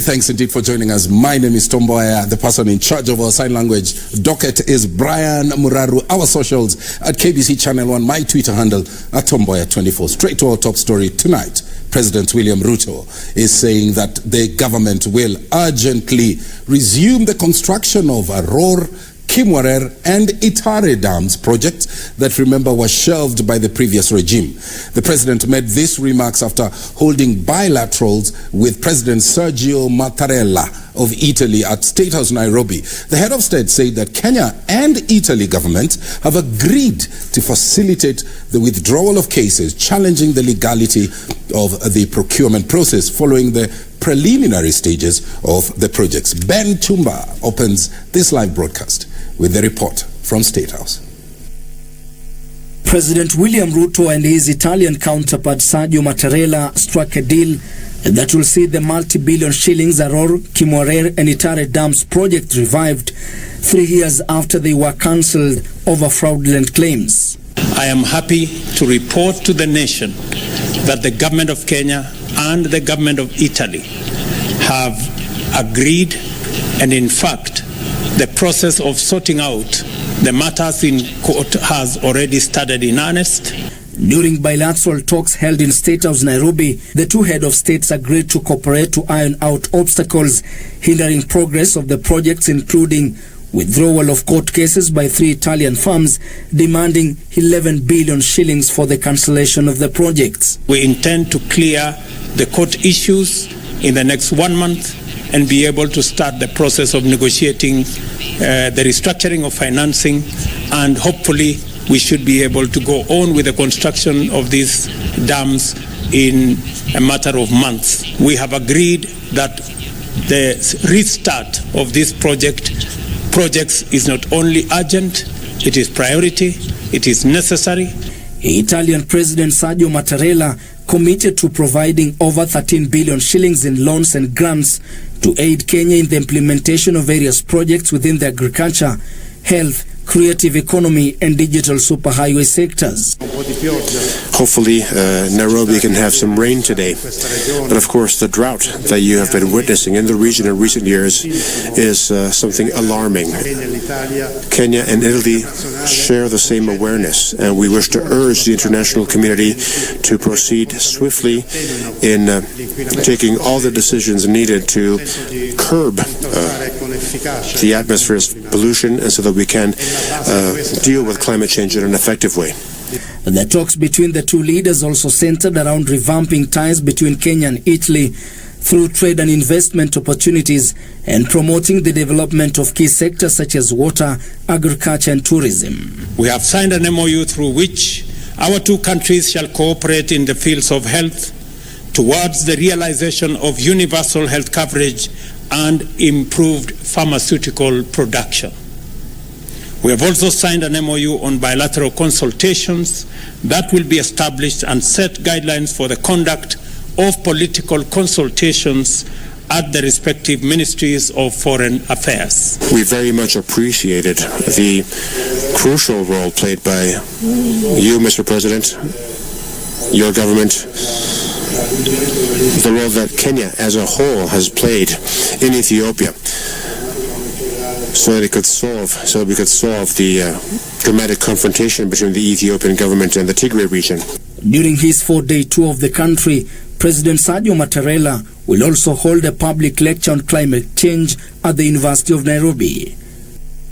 thanks indeed for joining us. My name is Tomboya. The person in charge of our sign language docket is Brian Muraru. Our socials at KBC Channel 1. My Twitter handle at Tomboya24. Straight to our top story tonight. President William Ruto is saying that the government will urgently resume the construction of Arror, Kimwarer and Itare dams projects that, remember, were shelved by the previous regime. The president made these remarks after holding bilaterals with President Sergio Mattarella of Italy at State House Nairobi. The head of state said that Kenya and Italy governments have agreed to facilitate the withdrawal of cases challenging the legality of the procurement process following the preliminary stages of the projects. Ben Chumba opens this live broadcast with the report from State House. President William Ruto and his Italian counterpart Sergio Mattarella struck a deal that will see the multi-billion shillings Arror, Kimwarer and Itare dams project revived 3 years after they were cancelled over fraudulent claims. I am happy to report to the nation that the government of Kenya and the government of Italy have agreed, and in fact the process of sorting out the matters in court has already started in earnest. During bilateral talks held in State House Nairobi, the two heads of states agreed to cooperate to iron out obstacles hindering progress of the projects, including withdrawal of court cases by 3 Italian firms demanding 11 billion shillings for the cancellation of the projects. We intend to clear the court issues in the next 1 month and be able to start the process of negotiating the restructuring of financing, and hopefully we should be able to go on with the construction of these dams in a matter of months. We have agreed that the restart of this projects is not only urgent, it is priority, it is necessary. Italian President Sergio Mattarella committed to providing over 13 billion shillings in loans and grants to aid Kenya in the implementation of various projects within the agriculture, health, creative economy and digital superhighway sectors. Hopefully Nairobi can have some rain today. But of course the drought that you have been witnessing in the region in recent years is something alarming. Kenya and Italy share the same awareness, and we wish to urge the international community to proceed swiftly in taking all the decisions needed to curb the atmosphere's pollution, and so that we can deal with climate change in an effective way. The talks between the two leaders also centered around revamping ties between Kenya and Italy through trade and investment opportunities and promoting the development of key sectors such as water, agriculture and tourism. We have signed an MOU through which our two countries shall cooperate in the fields of health towards the realization of universal health coverage and improved pharmaceutical production. We have also signed an MOU on bilateral consultations that will be established and set guidelines for the conduct of political consultations at the respective ministries of foreign affairs. We very much appreciated the crucial role played by you, Mr. President, your government, the role that Kenya as a whole has played in Ethiopia, so that we could solve the dramatic confrontation between the Ethiopian government and the Tigray region. During his 4-day tour of the country, President Sergio Mattarella will also hold a public lecture on climate change at the University of Nairobi.